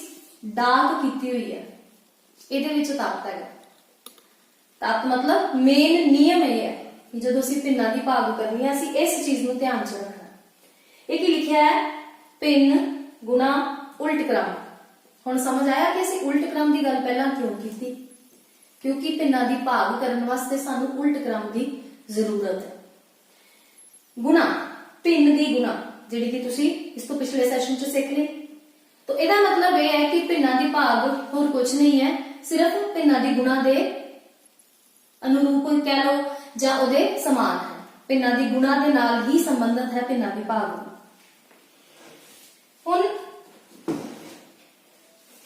Speaker 1: डाक कीती हुई है इहदे विच तत्त है। तत्त मतलब मेन नियम यह है कि जदों असीं भिन्नां दी भाग करनी है असीं इस चीज नूं ध्यान च रखना। ये की लिखिआ है, भिन्न गुणा उल्ट क्रम। हुण समझ आया कि असीं उल्ट क्रम की गल पहलां क्यों कीती, क्योंकि भिन्नां दी भाग करन वास्ते सानूं उल्ट क्रम की जरूरत है। गुणा भिन्न दी गुणा जिहड़ी कि तुसीं इस तो पिछले सैशन च सीख ली। तो इहदा मतलब यह है कि भिन्नां दी भाग होर कुछ नहीं है, सिर्फ भिन्नां दी गुणा दे अनुरूप कह लो जां उहदे समान है। भिन्नां दी गुणा दे नाल ही संबंधित है भिन्नां दी भाग। हुण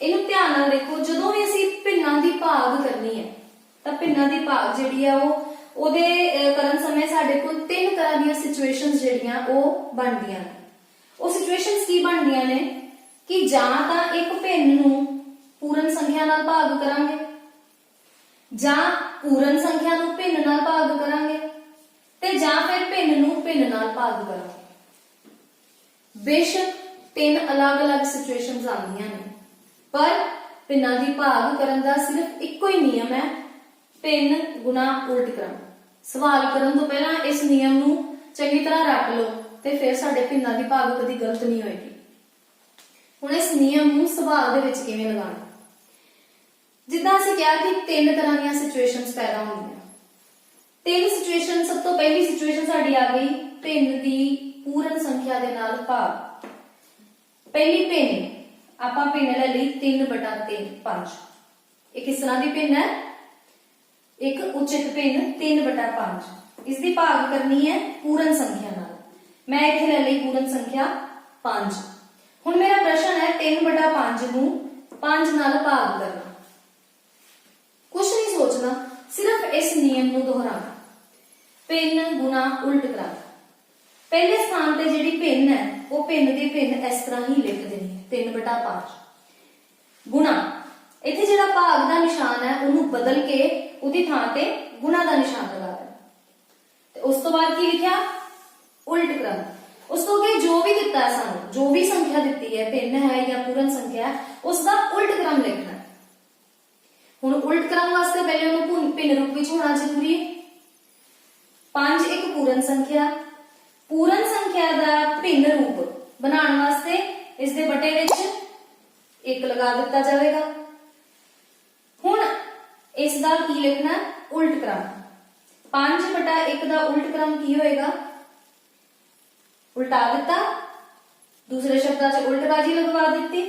Speaker 1: ਇਹਨੂੰ ਧਿਆਨ ਨਾਲ ਦੇਖੋ, ਜਦੋਂ ਵੀ ਅਸੀਂ ਭਿੰਨਾਂ ਦੀ ਭਾਗ ਕਰਨੀ ਹੈ ਤਾਂ ਭਿੰਨਾਂ ਦੀ ਭਾਗ ਜਿਹੜੀ ਆ ਉਹਦੇ ਕਰਨ ਸਮੇਂ ਸਾਡੇ ਕੋਲ ਤਿੰਨ ਤਰ੍ਹਾਂ ਦੀਆਂ ਸਿਚੁਏਸ਼ਨਸ ਜਿਹੜੀਆਂ ਉਹ ਬਣਦੀਆਂ ਨੇ। ਉਹ ਸਿਚੁਏਸ਼ਨਸ ਕੀ ਬਣਦੀਆਂ ਨੇ ਕਿ ਜਾਂ ਤਾਂ ਇੱਕ ਭਿੰਨ ਨੂੰ ਪੂਰਨ ਸੰਖਿਆ ਨਾਲ ਭਾਗ ਕਰਾਂਗੇ, ਜਾਂ ਪੂਰਨ ਸੰਖਿਆ ਨੂੰ ਭਿੰਨ ਨਾਲ ਭਾਗ ਕਰਾਂਗੇ, ਤੇ ਜਾਂ ਫਿਰ ਭਿੰਨ ਨੂੰ ਭਿੰਨ ਨਾਲ ਭਾਗ ਕਰਾਂਗੇ। ਬੇਸ਼ੱਕ ਤਿੰਨ ਅਲੱਗ-ਅਲੱਗ ਸਿਚੁਏਸ਼ਨਸ ਆਉਂਦੀਆਂ ਨੇ, ਪਰ ਭਿੰਨਾਂ ਦੀ ਭਾਗ ਕਰਨ ਦਾ ਸਿਰਫ ਇੱਕੋ ਹੀ ਨਿਯਮ ਹੈ, ਭਿੰਨ ਗੁਣਾ ਉਲਟ ਕ੍ਰਮ। ਸਵਾਲ ਕਰਨ ਤੋਂ ਪਹਿਲਾਂ ਇਸ ਨਿਯਮ ਨੂੰ ਚੰਗੀ ਤਰ੍ਹਾਂ ਰੱਖ ਲਓ ਤੇ ਫਿਰ ਸਾਡੇ ਭਿੰਨਾਂ ਦੀ ਭਾਗ ਕਦੀ ਗਲਤ ਨਹੀਂ ਹੋਏਗੀ। ਹੁਣ ਇਸ ਨਿਯਮ ਨੂੰ ਸਵਾਲ ਦੇ ਵਿੱਚ ਕਿਵੇਂ ਲਗਾਉਣਾ? ਜਿੱਦਾਂ ਅਸੀਂ ਕਿਹਾ ਕਿ ਤਿੰਨ ਤਰ੍ਹਾਂ ਦੀਆਂ ਸਿਚੁਏਸ਼ਨਸ ਪੈਦਾ ਹੁੰਦੀਆਂ। ਤਿੰਨ ਸਿਚੁਏਸ਼ਨ, ਸਭ ਤੋਂ ਪਹਿਲੀ ਸਿਚੁਏਸ਼ਨ ਸਾਡੀ ਆ ਗਈ ਭਿੰਨ ਦੀ ਪੂਰਨ ਸੰਖਿਆ ਦੇ ਨਾਲ ਭਾਗ। ਪਹਿਲੀ ਭਿੰਨ ਆਪਾਂ ਭਿੰਨ ਲੈ ਲਈ 3/3 5। ਇਹ ਕਿਸ ਤਰ੍ਹਾਂ ਦੀ ਭਿੰਨ ਹੈ? ਇੱਕ ਉਚਿਤ ਭਿੰਨ 3/5। ਇਸ ਦੀ ਭਾਗ ਕਰਨੀ ਹੈ ਪੂਰਨ ਸੰਖਿਆ ਨਾਲ। ਮੈਂ ਇੱਥੇ ਲੈ ਲਈ ਪੂਰਨ ਸੰਖਿਆ 5। ਹੁਣ ਮੇਰਾ ਪ੍ਰਸ਼ਨ ਹੈ 3/5 ਨੂੰ 5 ਨਾਲ ਭਾਗ ਕਰਨਾ। ਕੁਝ ਨਹੀਂ ਸੋਚਣਾ, ਸਿਰਫ ਇਸ ਨਿਯਮ ਨੂੰ ਦੁਹਰਾਉਣਾ, ਭਿੰਨ ਗੁਣਾ ਉਲਟ ਕ੍ਰਮ। ਪਹਿਲੇ ਸਥਾਨ ਤੇ ਜਿਹੜੀ ਭਿੰਨ ਹੈ ਉਹ ਭਿੰਨ ਦੀ ਭਿੰਨ ਇਸ ਤਰ੍ਹਾਂ ਹੀ ਲਿਖ ਦੇਣੀ ਹੈ 3/5 ਗੁਣਾ। ਇੱਥੇ ਜਿਹੜਾ ਭਾਗ ਦਾ ਨਿਸ਼ਾਨ ਹੈ ਉਹਨੂੰ ਬਦਲ ਕੇ ਉਹਦੀ ਥਾਂ ਤੇ ਗੁਣਾ ਦਾ ਨਿਸ਼ਾਨ ਲਗਾ ਦੇਣਾ। ਤੇ ਉਸ ਤੋਂ ਬਾਅਦ ਕੀ ਲਿਖਿਆ? ਉਲਟ ਕ੍ਰਮ। ਉਸ ਤੋਂ ਅੱਗੇ ਜੋ ਵੀ ਦਿੱਤਾ ਹੈ ਸਾਨੂੰ, ਜੋ ਵੀ ਸੰਖਿਆ ਦਿੱਤੀ ਹੈ, ਭਿੰਨ ਹੈ ਜਾਂ ਪੂਰਨ ਸੰਖਿਆ ਹੈ, ਉਸ ਦਾ ਉਲਟ ਕ੍ਰਮ ਲਿਖਣਾ। ਹੁਣ ਉਲਟ ਕ੍ਰਮ ਵਾਸਤੇ ਪਹਿਲੇ ਉਹਨੂੰ ਭਿੰਨ ਰੂਪ ਵਿੱਚ ਹੋਣਾ ਜ਼ਰੂਰੀ ਹੈ। 5 ਇੱਕ ਪੂਰਨ ਸੰਖਿਆ, ਪੂਰਨ ਸੰਖਿਆ ਦਾ ਭਿੰਨ ਰੂਪ ਬਣਾਉਣ ਵਾਸਤੇ ਇਸ ਦੇ ਬਟੇ ਵਿੱਚ 1 ਲਗਾ ਦਿੱਤਾ ਜਾਵੇਗਾ। ਹੁਣ ਇਸ ਦਾ ਕੀ ਲਿਖਣਾ? ਉਲਟ ਕ੍ਰਮ। 5/1 ਦਾ ਉਲਟ ਕ੍ਰਮ ਕੀ ਹੋਏਗਾ? ਉਲਟਾ ਦਿੱਤਾ, ਦੂਸਰੇ ਸ਼ਬਦਾਂ 'ਚ ਉਲਟਬਾਜ਼ੀ ਲਗਵਾ ਦਿੱਤੀ,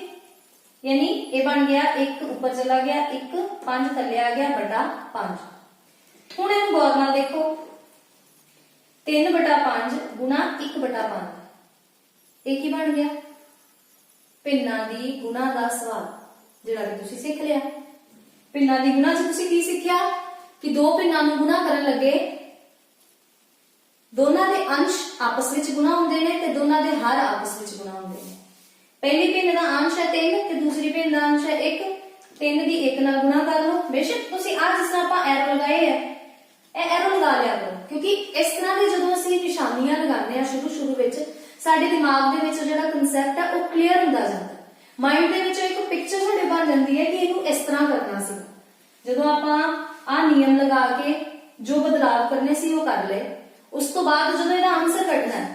Speaker 1: यानी ये बन गया 1 ऊपर चला गया 1 5 थले आ गया बटा 5। हुण इहनूं गौर नाल देखो 3/5 गुणा 1/5 ये की बन गया? भिन्नां दी गुणा दा सवाल जिहड़ा कि तुसीं सीख लिया। भिन्नां दी गुणा च तुसीं की सीखिया कि दो भिन्नां नूं गुणा करन लगे दोनों के अंश आपस में गुणा होंदे ने ते दोनों के हर आपस में गुणा होंदे ने। पहली भिन्न का अंश है 3 ते दूसरी भिन्न का अंश है 1। 3 दी 1 नाल गुणा कर लो। बेशक तुसीं आ जिस तरह आपां एरो लगाए है ए एरो लगा लिया करो क्योंकि इस तरह के जदों असीं निशानियां लगाने आ शुरू विच साडे दिमाग दे विच जिहड़ा कंसैप्ट है वो क्लीयर हुंदा जांदा है। माइंड दे विच एक पिक्चर साडे बन जांदी है कि इहनूं इस तरह करना सी। जदों आपां आ नियम लगा के जो बदलाव करने सी वो कर लए उस तो बाद जदों इहदा आंसर कढना है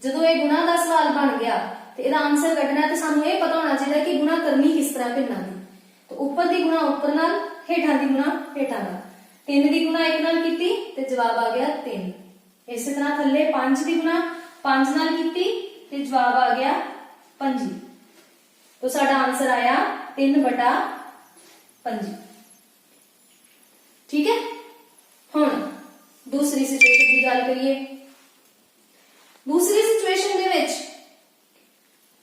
Speaker 1: जदों ये गुणा दा सवाल बन गया तो इहदा आंसर कढना है तो सानूं ये पता होना चाहिए कि गुणा करनी किस तरह भिन्नां दी। तो ऊपर दी गुणा ऊपर नाल हेठां दी गुणा हेठां नाल 3 दी गुणा 1 नाल कीती ते जवाब आ गया 3। इस तरह थल्ले 5 दी गुणा 5 नाल कीती ते जवाब आ गया 5। तो साडा आंसर आया 3/5। ठीक है। हुण दूसरी सिचुएशन की गल करिए। दूसरी सिचुएशन दे विच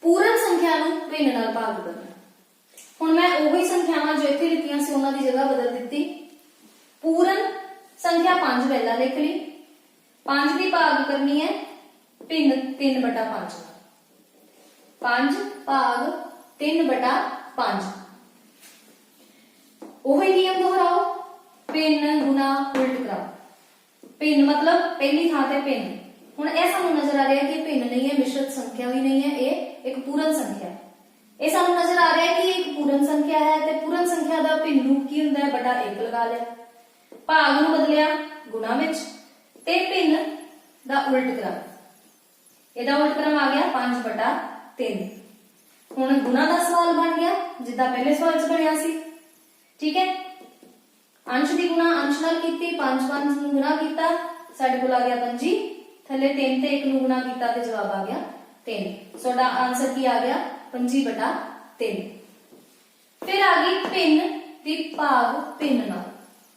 Speaker 1: पूर्ण संख्या नूं भिन्न नाल भाग करना। हुण मैं ओही संख्यावां जो इत्थे लिखियां सी उन्हां दी जगह बदल दित्ती। पूर्ण संख्या 5 पहला लिख ली 5 दी भाग करनी है भिन्न 3/5 5 भाग 3/5 ओही नियम दोहराओ भिन्न गुणा उल्ट क्रम। भिन्न मतलब पहली थां ते भिन्न। हुण यह सानूं नजर आ रहा है कि भिन्न नहीं है मिश्रित संख्या भी नहीं है ये एक पूर्ण संख्या है। ये सानूं नजर आ रहा है कि एक पूर्ण संख्या है ते पूर्ण संख्या दा भिन्न रूप की हुंदा है बटा 1 लगा लिया भाग नूं बदलिया गुणा विच ते भिन्न दा उल्ट क्रम ਇਹਦਾ ਉਲਟ ਕ੍ਰਮ ਆ ਗਿਆ 5/3। ਹੁਣ ਗੁਣਾ ਦਾ ਸਵਾਲ ਬਣ ਗਿਆ ਜਿੱਦਾਂ ਪਹਿਲੇ ਸਵਾਲ 'ਚ ਬਣਿਆ ਸੀ। ਠੀਕ ਹੈ। अंश ਦੀ ਗੁਣਾ ਅੰਸ਼ ਨਾਲ ਕੀਤੀ 5 ਨੂੰ ਗੁਣਾ ਕੀਤਾ ਸਾਡੇ ਕੋਲ ਆ ਗਿਆ 25 ਥੱਲੇ 3 ਤੇ 1 ਨੂੰ ਗੁਣਾ ਕੀਤਾ ਤੇ ਜਵਾਬ ਆ ਗਿਆ 3। ਸਾਡਾ ਆਨਸਰ ਕੀ ਆ ਗਿਆ 25/3। ਫਿਰ ਆ ਗਈ ਭਿੰਨ ਦੀ ਭਾਗ ਭਿੰਨ ਨਾਲ।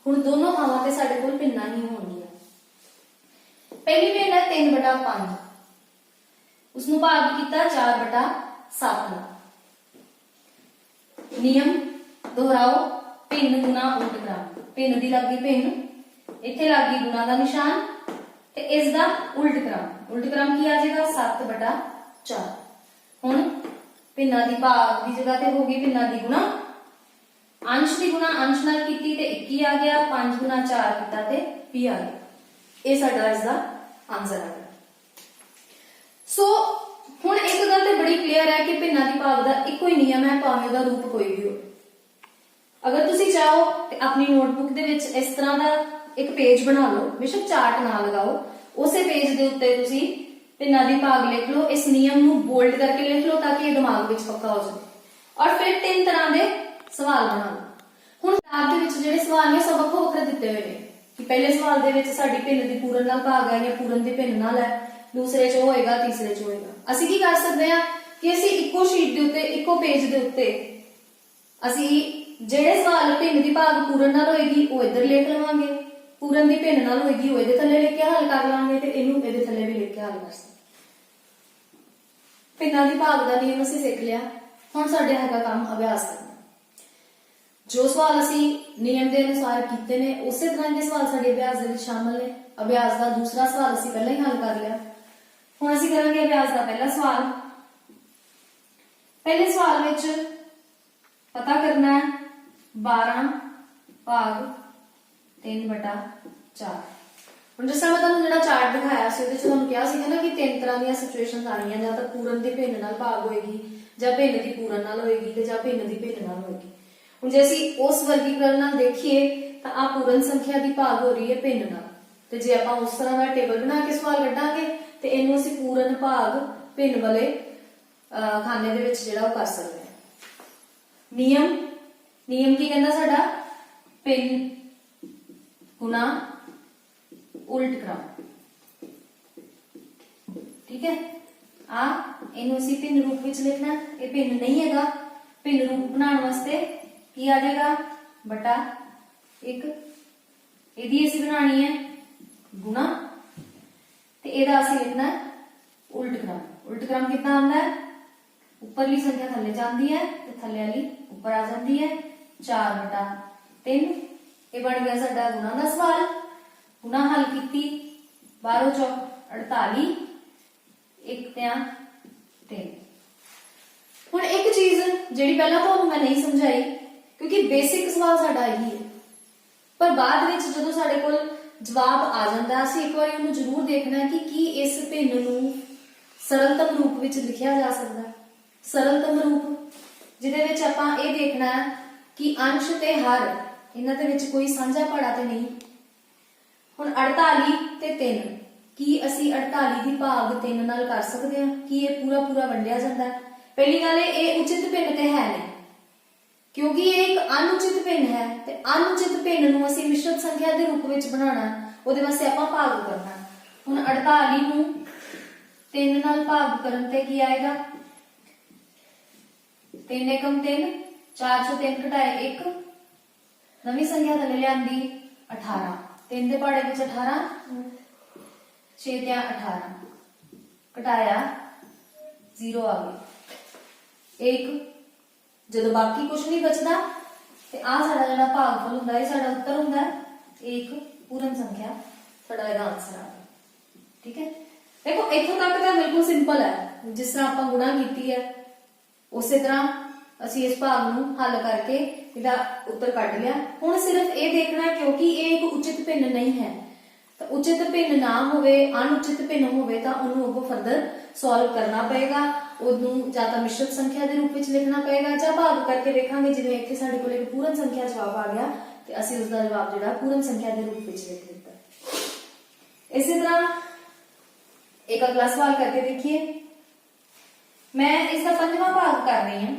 Speaker 1: ਹੁਣ ਦੋਨੋਂ ਥਾਵਾਂ ਤੇ ਸਾਡੇ ਕੋਲ ਭਿੰਨਾਂ ਹੀ ਹੋਣਗੀਆਂ। ਪਹਿਲੀ ਭਿੰਨ ਹੈ 3/5 उसनूं भाग किया 4/7 नाल। नियम दोहराओ, भिन्न गुना उल्ट क्रम। भिन्न दी लग गई भिन्न, इत्थे लग गई गुना का निशान ते इसदा उल्ट क्रम। उल्ट क्रम की आ जाएगा 7/4। हुण भिन्ना दी भाग की जगह ते हो गई भिन्ना दी गुना, अंश की गुना अंश नाल कीती ते 21 आ गया, 5 गुना 4 कीता ते 20 आ गया। ये साडा इसदा आंसर आ गया। सो हुण एक गल ते बड़ी क्लीयर है कि भिन्ना दी भाग दा इक्को ही नियम है, भावें दा रूप कोई भी हो। अगर तुसी चाहो ते अपनी नोटबुक दे विच इस तरह दा एक पेज बना लो, बेशक चार्ट ना लगाओ, उसे पेज दे उत्ते तुसी भिन्ना दी भाग लिख लो, इस नियम नू बोल्ड करके लिख लो ताकि ये दिमाग विच पक्का हो जाए, और फिर 3 तरह दे सवाल बना लो। हुण किताब दे विच जिहड़े सवाल ने सब वक्खो वक्खरे दित्ते हुए ने कि पहले सवाल दे विच साडी भिन्न दी पूरन नाल भाग है या पूरन दी भिन्न नाल है, दूसरे च होएगा, तीसरे च होएगा। असीं की कर सकदे हां कि असीं इक्को शीट दे उत्ते इक्को पेज दे उत्ते असीं ਜਿਹੜੇ सवाल भिन्न दी भाग पूरन नाल होएगी वो इधर लिख लवांगे, पूरन दी भिन्न नाल होएगी वो इहदे थल्ले लिख के हल कर लांगे ते इहनू इहदे थल्ले भी लिख के हल कर सकते। भिन्ना दी भाग दा नियम असीं सिੱਖ लिया। हुण साडे हैगा काम अभ्यास करना। जो सवाल असीं नियम दे अनुसार कीते ने उसे तरह दे सवाल साडे अभ्यास दे विच शामिल ने। अभ्यास दा दूसरा सवाल असीं पहले ही हल कर लिया। हुण असीं करांगे अभ्यास दा पहला सवाल। पहले सवाल विच पता करना है 12 भाग 3/4। ਹੁਣ ਜਿਸ ਤਰ੍ਹਾਂ ਮੈਂ ਤੁਹਾਨੂੰ ਜਿਹੜਾ ਚਾਰਟ ਦਿਖਾਇਆ ਸੀ ਉਹਦੇ ਚ ਤੁਹਾਨੂੰ ਕਿਹਾ ਸੀ ਨਾ ਕਿ 3 ਤਰ੍ਹਾਂ ਦੀਆਂ ਸਿਚੁਏਸ਼ਨਸ ਆਣੀਆਂ, ਜਾਂ ਤਾਂ ਪੂਰਨ ਦੀ ਭਿੰਨ ਨਾਲ ਭਾਗ ਹੋਏਗੀ, ਜਾਂ ਭਿੰਨ ਦੀ ਪੂਰਨ ਨਾਲ ਹੋਏਗੀ, ਤੇ ਜਾਂ ਭਿੰਨ ਦੀ ਭਿੰਨ ਨਾਲ ਹੋਏਗੀ। ਹੁਣ ਜੇ ਅਸੀਂ ਉਸ ਵਰਗੀਕਰਨ ਨਾਲ ਦੇਖੀਏ ਤਾਂ ਆ ਪੂਰਨ ਸੰਖਿਆ ਦੀ ਭਾਗ ਹੋ ਰਹੀ ਹੈ ਭਿੰਨ ਨਾਲ, ਤੇ ਜੇ ਆਪਾਂ ਉਸ ਤਰ੍ਹਾਂ ਦਾ ਟੇਬਲ ਬਣਾ ਕੇ ਸਵਾਲ ਕੱਢਾਂਗੇ ਤੇ ਇਹਨੂੰ ਅਸੀਂ ਪੂਰਨ ਭਾਗ ਭਿੰਨ ਵਾਲੇ ਖਾਨੇ ਦੇ ਵਿੱਚ ਜਿਹੜਾ ਉਹ ਕਰ ਸਕਦੇ ਹਾਂ। ਨਿਯਮ ਕੀ ਕਹਿੰਦਾ ਸਾਡਾ? ਭਿੰਨ गुना उल्ट क्रम। ठीक है, आ इनू असीं भिन्न रूप विच लिखना। ये भिन्न नहीं हैगा, भिन्न रूप बनाने वास्ते की आ जाएगा बटा 1। इहदी असीं बनानी है गुना, ते इहदा असीं लिखना उल्ट क्रम। उल्ट क्रम कितना आंदा है? उपरली संख्या थल्ले जांदी है ते थल्ले वाली ऊपर आ जांदी है। 4/3 ये बन गया साडा गुना का सवाल। गुना हल की 12 चौक 48, 1 3 3। हुण एक चीज जिहड़ी पहला तुहानूं मैं नहीं समझाई, क्योंकि बेसिक सवाल साडा यही है, पर बाद विच जदों साडे कोल जवाब आ जांदा असीं एक बार उहनूं जरूर देखना है कि इस भिन्न नूं सरलतम रूप विच लिखिया जा सकदा है। सरलतम रूप जिहदे विच आपां इह देखना है कि अंश ते हर इन्हां दे विच कोई साझा पड़ा ते नहीं। हुण 48 ते 3 की असीं 48 दी भाग 3 नाल कर सकदे हां? कि ये पूरा पूरा वंडिया जांदा है? पहली गल ये उचित भिन्न ते है नहीं, क्योंकि ये एक अनुचित भिन्न है, ते अनुचित भिन्न नूं असीं मिश्रित संख्या दे रूप विच बनाना, उहदे वास्ते आपां भाग करना। हुण 48 नूं 3 नाल भाग करन ते की आएगा? 3 एकम 3, 4 चों 3 घटाए 1, नवी संख्या थले लियांदी 18, 3 दे पहाड़े विच 18, 6 ते 18 घटाया 0 आ गई 1। जदों बाकी कुछ नहीं बचदा ते आ साडा जिहड़ा भागफल हुंदा है, साडा उत्तर हुंदा है 1 पूर्ण संख्या, साडा इहदा आंसर आ गया। ठीक है, देखो इत्थों तक तो बिल्कुल सिंपल है। जिस तरह आपां गुणा कीती है उसे तरह असीं इस भाग नूं हल करके इहदा उत्तर कढ लिया। हुण सिर्फ ये देखना, क्योंकि ये एक उचित भिन्न नहीं है, तो उचित भिन्न ना होवे, अनुचित भिन्न होवे तां उहनूं अगों फर्दर सॉल्व करना पएगा। उहनूं जां तां मिश्रित संख्या दे रूप विच लिखना पएगा, जां भाग करके देखांगे। जिवें इत्थे साडे कोल एक पूर्ण संख्या जवाब आ गया ते असीं उसदा जवाब जिहड़ा पूर्ण संख्या दे रूप विच लिख दित्ता। इसी तरह एक अगला सवाल करके देखिए। मैं इसका 5वां भाग कर रही हूं।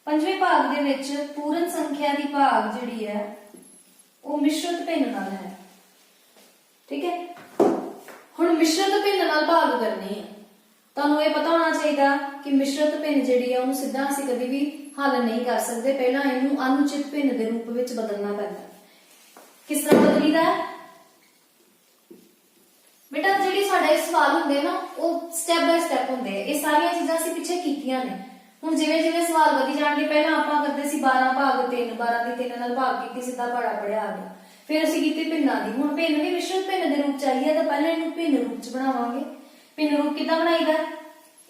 Speaker 1: 5वें भाग दे विच पूर्ण संख्या दी भाग जिहड़ी है वो मिश्रित भिन्न नाल है। ठीक है, हुण मिश्रित भिन्न नाल भाग करनी है। तुहानूं ये पता होना चाहिए कि मिश्रित भिन्न जिहड़ी है उहनूं सीधा असीं कदी भी हल नहीं कर सकते, पहलां इहनूं अनुचित भिन्न दे रूप विच बदलना पैंदा। किस तरह बदलीदा है बेटा? जिहड़ी साडे सवाल हुंदे ना वो स्टैप बाय स्टैप हुंदे। ये सारियां चीज़ां असीं पिछे कीतियां ने, ਹੁਣ ਜਿਵੇਂ ਜਿਵੇਂ ਸਵਾਲ ਵਧੀ ਜਾਣਗੇ, ਪਹਿਲਾਂ ਆਪਾਂ ਕਰਦੇ ਸੀ 12 ਭਾਗ 3, 12 ਦੀ 3 ਨਾਲ ਭਾਗ ਕੀਤੀ, ਸਿੱਧਾ ਭਾੜਾ ਪੜਿਆ ਆ ਗਿਆ। ਫਿਰ ਅਸੀਂ ਕੀਤੀ ਭਿੰਨਾਂ ਦੀ। ਹੁਣ ਭਿੰਨ ਵੀ ਮਿਸ਼ਰਤ ਭਿੰਨ ਦੇ ਰੂਪ ਚ ਆਈ ਹੈ, ਤਾਂ ਪਹਿਲਾਂ ਇਹਨੂੰ ਭਿੰਨ ਰੂਪ ਚ ਬਣਾਵਾਂਗੇ। ਭਿੰਨ ਰੂਪ ਕਿੱਦਾਂ ਬਣਾਈਦਾ?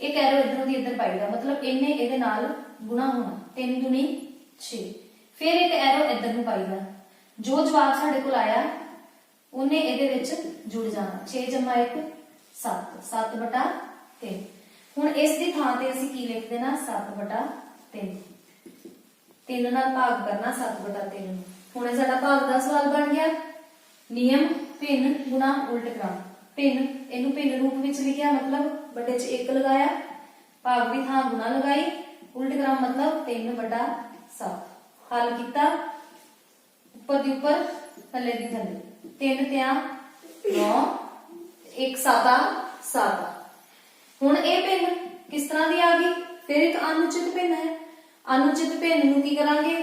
Speaker 1: ਇੱਕ ਐਰੋ ਇਧਰੋਂ ਦੀ ਇੱਧਰ ਪਾਈਦਾ, ਮਤਲਬ ਇਹਨੇ ਇਹਦੇ ਨਾਲ ਗੁਣਾ ਹੋਣਾ, 3 ਦੂਣੀ 6। ਫਿਰ ਇੱਕ ਐਰੋ ਇੱਧਰ ਨੂੰ ਪਾਈਦਾ, ਜੋ ਜਵਾਬ ਸਾਡੇ ਕੋਲ ਆਇਆ ਉਹਨੇ ਇਹਦੇ ਵਿੱਚ ਜੁੜ ਜਾਣਾ। 6 ਜਮਾ 1 7, 7/3। ਹੁਣ ਇਸ ਦੀ ਥਾਂ ਤੇ ਅਸੀਂ ਕੀ ਲਿਖ ਦੇਣਾ? 7/3। 3 ਨਾਲ ਭਾਗ ਕਰਨਾ 7/3 ਨੂੰ। ਹੁਣ ਇਹ ਸਾਡਾ ਭਾਗ ਦਾ ਸਵਾਲ ਬਣ ਗਿਆ। ਨਿਯਮ ਭਿੰਨ ਗੁਣਾ ਉਲਟ ਕ੍ਰਮ। ਭਿੰਨ, ਇਹਨੂੰ ਭਿੰਨ ਰੂਪ ਵਿੱਚ ਲਿਖਿਆ, ਮਤਲਬ ਵੱਡੇ ਚ 1 ਲਗਾਇਆ, ਭਾਗ ਦੀ ਥਾਂ ਗੁਣਾ ਲਗਾਈ, ਉਲਟ ਕ੍ਰਮ ਮਤਲਬ 3/7। ਹੱਲ ਕੀਤਾ, ਉੱਪਰ ਦੀ ਉੱਪਰ ਥੱਲੇ ਦੀ ਥੱਲੇ, 3 ਤਿਆ 9, 1 7 7। ਹੁਣ ਇਹ ਭਿੰਨ ਕਿਸ ਤਰ੍ਹਾਂ ਦੀ ਆ ਗਈ? ਫਿਰ ਇੱਕ ਅਨੁਚਿਤ ਭਿੰਨ ਹੈ। ਅਨੁਚਿਤ ਭਿੰਨ ਨੂੰ ਕੀ ਕਰਾਂਗੇ?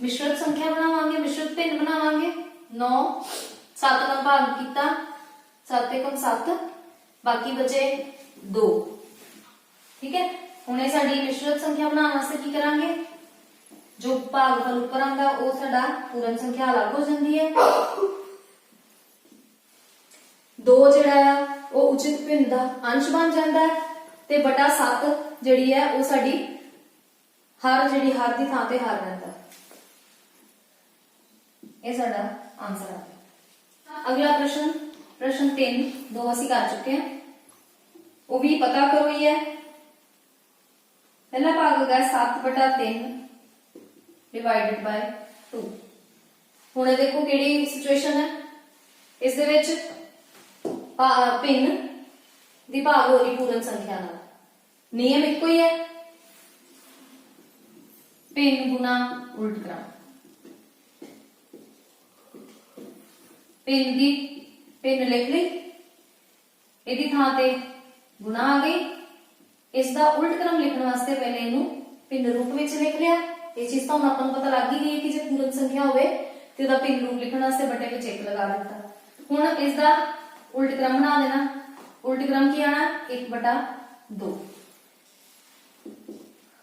Speaker 1: ਮਿਸ਼ਰਤ ਸੰਖਿਆ ਬਣਾਵਾਂਗੇ, ਮਿਸ਼ਰਤ ਭਿੰਨ ਬਣਾਵਾਂਗੇ। 9 7 ਦਾ ਭਾਗ ਕੀਤਾ, 7 × 7, ਬਾਕੀ ਬਚੇ 2। ਠੀਕ ਹੈ। ਹੁਣ ਇਹ ਸਾਡੀ ਮਿਸ਼ਰਤ ਸੰਖਿਆ ਬਣਾਉਣ ਵਾਸਤੇ ਕੀ ਕਰਾਂਗੇ? ਜੋ ਭਾਗਫਲ ਉੱਪਰ ਆਉਂਦਾ ਉਹ ਸਾਡਾ ਪੂਰਨ ਸੰਖਿਆ ਅਲੱਗ ਹੋ ਜਾਂਦੀ ਹੈ। 2 ਜਿਹੜਾ ਆ ਉਹ ਉਚਿਤ ਭਿੰਨ ਦਾ ਅੰਸ਼ ਬਣ ਜਾਂਦਾ ਹੈ, ਤੇ ਬਟਾ 7 ਜਿਹੜੀ ਹੈ ਉਹ ਸਾਡੀ ਹਰ ਦੀ ਥਾਂ ਤੇ ਹਰ ਰਹਿੰਦਾ। ਇਹ ਸਾਡਾ ਆਨਸਰ ਆ। ਅਗਲਾ ਪ੍ਰਸ਼ਨ, ਪ੍ਰਸ਼ਨ 3, 2 ਅਸੀਂ ਕਰ ਚੁੱਕੇ ਹਾਂ, ਉਹ ਵੀ ਪਤਾ ਕਰੋ ਹੀ ਹੈ। ਪਹਿਲਾ ਭਾਗ ਹੈਗਾ 7/3 ਡਿਵਾਈਡਡ ਬਾਈ 2। ਹੁਣ ਇਹ ਦੇਖੋ ਕਿਹੜੀ ਸਿਚੁਏਸ਼ਨ ਹੈ। ਇਸ ਦੇ ਵਿੱਚ ਭਿੰਨ ਦੀ ਭਾਗ ਹੋ ਰਹੀ ਪੂਰਨ ਸੰਖਿਆ ਨਾਲ। ਨਿਯਮ ਇੱਕੋ ਹੀ ਹੈ, ਭਿੰਨ ਗੁਣਾ ਉਲਟ ਕ੍ਰਮ। ਭਿੰਨ ਲਿਖ ਲਈ, ਇਹਦੀ ਥਾਂ ਤੇ ਗੁਣਾ ਆ ਗਈ। ਇਸ ਦਾ ਉਲਟ ਕ੍ਰਮ ਲਿਖਣ ਵਾਸਤੇ ਪਹਿਲੇ ਇਹਨੂੰ ਭਿੰਨ ਰੂਪ ਵਿੱਚ ਲਿਖ ਲਿਆ। ਇਹ ਚੀਜ਼ ਤਾਂ ਹੁਣ ਆਪਾਂ ਨੂੰ ਪਤਾ ਲੱਗ ਹੀ ਗਈ ਹੈ ਕਿ ਜੇ ਪੂਰਨ ਸੰਖਿਆ ਹੋਵੇ ਤੇ ਉਹਦਾ ਭਿੰਨ ਰੂਪ ਲਿਖਣ ਵਾਸਤੇ ਵੱਡੇ ਵਿੱਚ 1 ਲਗਾ ਦਿੱਤਾ। ਹੁਣ ਇਸ ਦਾ ਉਲਟ ਕ੍ਰਮ ਬਣਾ ਦੇਣਾ। ਉਲਟ ਕ੍ਰਮ ਕੀ ਆਣਾ? 1/2।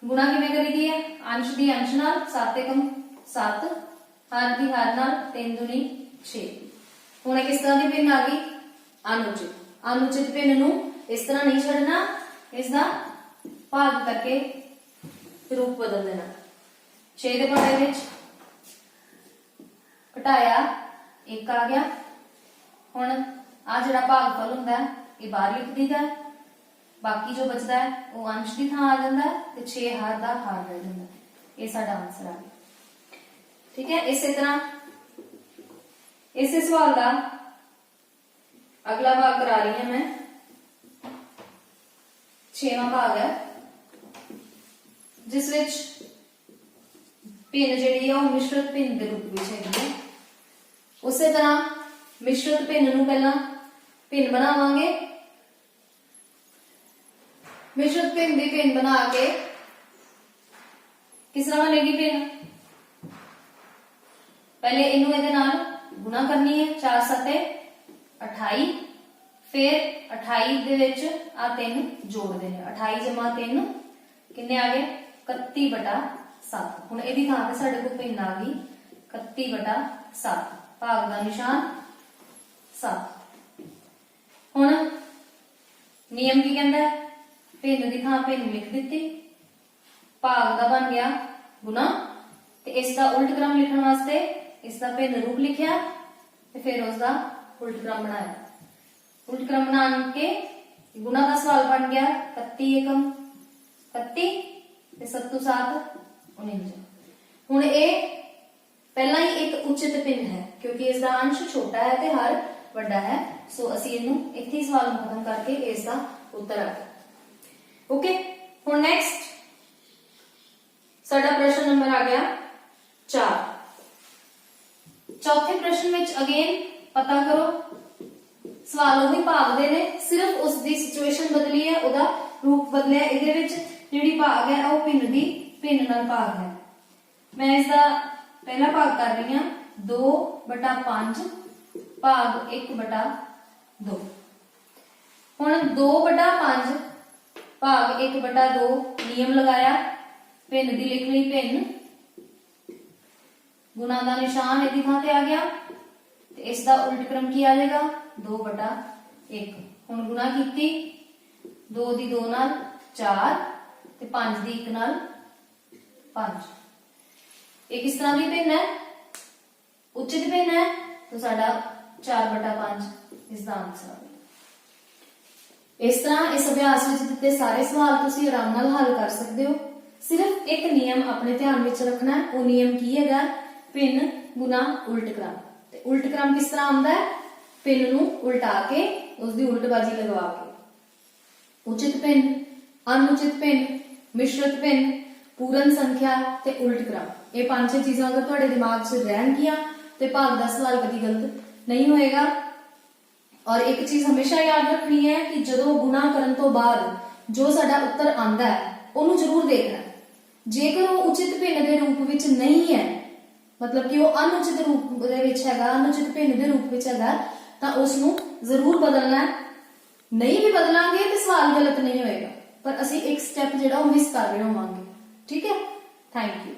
Speaker 1: ਗੁਣਾ ਕਿਵੇਂ ਕਰੀਦੀ ਹੈ? ਅੰਸ਼ ਦੀ ਅੰਸ਼ ਨਾਲ, 7 × 7, ਹਰ ਦੀ ਹਰ ਨਾਲ, 3 ਦੂਣੀ 6। ਹੁਣ ਇਹ ਕਿਸ ਤਰ੍ਹਾਂ ਦੀ ਭਿੰਨ ਆ ਗਈ? ਅਨੁਚਿਤ। ਅਨੁਚਿਤ ਭਿੰਨ ਨੂੰ ਇਸ ਤਰ੍ਹਾਂ ਨਹੀਂ ਛੱਡਣਾ, ਇਸ ਦਾ ਭਾਗ ਕਰਕੇ ਰੂਪ ਬਦਲ ਦੇਣਾ। 6 ਦੇ ਭਾੜੇ ਵਿੱਚ ਘਟਾਇਆ 1 ਆ ਗਿਆ। ਹੁਣ ਆ ਜਿਹੜਾ ਭਾਗਫਲ ਹੁੰਦਾ ਇਹ ਬਾਹਰ ਲਿਖ ਦਿੱਤਾ, ਬਾਕੀ ਜੋ ਬਚਦਾ ਹੈ ਉਹ ਅੰਸ਼ ਦੀ ਥਾਂ ਆ ਜਾਂਦਾ ਤੇ 6 ਹਰ ਦਾ ਹਰ ਰਹਿ ਜਾਂਦਾ। ਇਹ ਸਾਡਾ ਆਨਸਰ ਆ ਗਿਆ। ਠੀਕ ਹੈ। ਇਸੇ ਤਰ੍ਹਾਂ ਇਸੇ ਸਵਾਲ ਦਾ ਅਗਲਾ ਭਾਗ ਕਰਾ ਰਹੀ ਹਾਂ ਮੈਂ। 6ਵਾਂ ਭਾਗ ਹੈ ਜਿਸ ਵਿੱਚ ਭਿੰਨ ਜਿਹੜੀ ਹੈ ਉਹ ਮਿਸ਼ਰਤ ਭਿੰਨ ਦੇ ਰੂਪ ਵਿੱਚ ਹੈਗੀ ਹੈ। ਉਸੇ ਤਰ੍ਹਾਂ ਮਿਸ਼ਰਤ ਭਿੰਨ ਨੂੰ ਪਹਿਲਾਂ ਭਿੰਨ ਬਣਾਵਾਂਗੇ। ਮਿਸ਼ਰਤ ਭਿੰਨ ਦੀ ਭਿੰਨ ਬਣਾ ਕੇ ਕਿਸ ਤਰ੍ਹਾਂ ਬਣੇਗੀ ਭਿੰਨ? ਪਹਿਲੇ ਇਹਨੂੰ ਇਹਦੇ ਨਾਲ ਗੁਣਾ ਕਰਨੀ ਹੈ, 4 7 28, ਫਿਰ 28 ਦੇ ਵਿੱਚ ਆ 3 ਜੋੜ ਦੇਣੇ। 28 ਜਮਾ 3 ਕਿੰਨੇ ਆ ਗਏ? 31/7। ਹੁਣ ਇਹਦੀ ਥਾਂ ਤੇ ਸਾਡੇ ਕੋਲ ਭਿੰਨ ਆ ਗਈ 31/7, ਭਾਗ ਦਾ ਨਿਸ਼ਾਨ 7। ਹੁਣ ਨਿਯਮ ਕੀ ਕਹਿੰਦਾ? ਭਿੰਨ ਦੀ ਥਾਂ ਭਿੰਨ ਲਿਖ ਦਿੱਤੀ, ਭਾਗ ਦਾ ਬਣ ਗਿਆ ਗੁਣਾ, ਤੇ ਇਸ ਦਾ ਉਲਟ ਕ੍ਰਮ ਲਿਖਣ ਵਾਸਤੇ ਇਸ ਦਾ ਭਿੰਨ ਰੂਪ ਲਿਖਿਆ ਤੇ ਫਿਰ ਉਸ ਦਾ ਉਲਟ ਕ੍ਰਮ ਬਣਾਇਆ। ਉਲਟ ਕ੍ਰਮ ਬਣਾ ਕੇ ਗੁਣਾ ਦਾ ਸਵਾਲ ਬਣ ਗਿਆ 31 ਏਕਮ 31 ਤੇ 7 7 49। ਹੁਣ ਇਹ ਪਹਿਲਾਂ ਹੀ ਇੱਕ ਉਚਿਤ ਭਿੰਨ ਹੈ ਕਿਉਂਕਿ ਇਸ ਦਾ ਅੰਸ਼ ਛੋਟਾ ਹੈ ਤੇ ਹਰ ਵੱਡਾ ਹੈ। ਸੋ ਅਸੀਂ ਇਹਨੂੰ ਇੱਥੇ ਹੀ ਸਵਾਲ ਨੂੰ ਖਤਮ ਕਰਕੇ ਇਸ ਦਾ ਉੱਤਰ ਆ ਗਿਆ। ਓਕੇ। ਹੁਣ ਨੈਕਸਟ ਸਾਡਾ ਪ੍ਰਸ਼ਨ ਨੰਬਰ ਆ ਗਿਆ 4। ਚੌਥੇ ਪ੍ਰਸ਼ਨ ਵਿੱਚ ਅਗੇਨ ਪਤਾ ਕਰੋ ਸਵਾਲ ਉਹੀ ਭਾਗ ਦੇ ਨੇ, ਸਿਰਫ ਉਸ ਦੀ ਸਿਚੁਏਸ਼ਨ ਬਦਲੀ ਹੈ, ਉਹਦਾ ਰੂਪ ਬਦਲਿਆ। ਇਹਦੇ ਵਿੱਚ ਜਿਹੜੀ ਭਾਗ ਹੈ ਉਹ ਭਿੰਨ ਨਾਲ ਭਾਗ ਹੈ। ਮੈਂ ਇਸ ਦਾ ਪਹਿਲਾ ਭਾਗ ਕਰ ਰਹੀ ਹਾਂ 2/5 ਭਾਗ 1/2। ਹੁਣ 2/5 ਭਾਗ 1/2 ਨਿਯਮ ਲਗਾਇਆ, भिन्न दी लिख ली भिन्न, गुणा का निशान इहदी थां ते आ गया ते इसका उल्ट क्रम की आ जाएगा 2/1। हुण गुणा कीती 2 दी 2 नाल 4 ते 5 दी 1 नाल 5। ये किस तरह की भिन्न है, उचित भिन्न है, तो साडा 4/5 इसका आंसर आ गया। इस तरह इस अभ्यास विच दिते सारे सवाल तुसीं आराम नाल हल कर सकते हो। सिर्फ एक नियम अपने ध्यान विच रखना है, वो नियम की है, भिन्न गुना उल्ट क्रम। ते उल्ट क्रम किस तरह आंदा है, भिन्न नूं उल्टा के उसकी उल्टबाजी लगवा के। उचित भिन्न, अनुचित भिन्न, मिश्रित भिन्न, पूर्ण संख्या ते उल्ट क्रम, ये 5-6 चीज़ां अगर तुहाडे दिमाग च रहणगियां ते भाग दा सवाल कदी गलत नहीं होएगा। और एक चीज हमेशा याद रखनी है कि जदों गुणा करन तो बाद जो साडा उत्तर आंदा है उन्होंने जरूर देखना है। जेकर वो उचित भिन्न के रूप विच नहीं है, मतलब कि वो अनुचित रूप दे विच हैगा, अनुचित भिन्न के रूप विच हैगा, तां उसनूं जरूर बदलना है। नहीं भी बदलांगे तो सवाल गलत नहीं होएगा, पर असीं एक स्टैप जिहड़ा वो मिस कर रहे होवांगे। ठीक है, थैंक यू।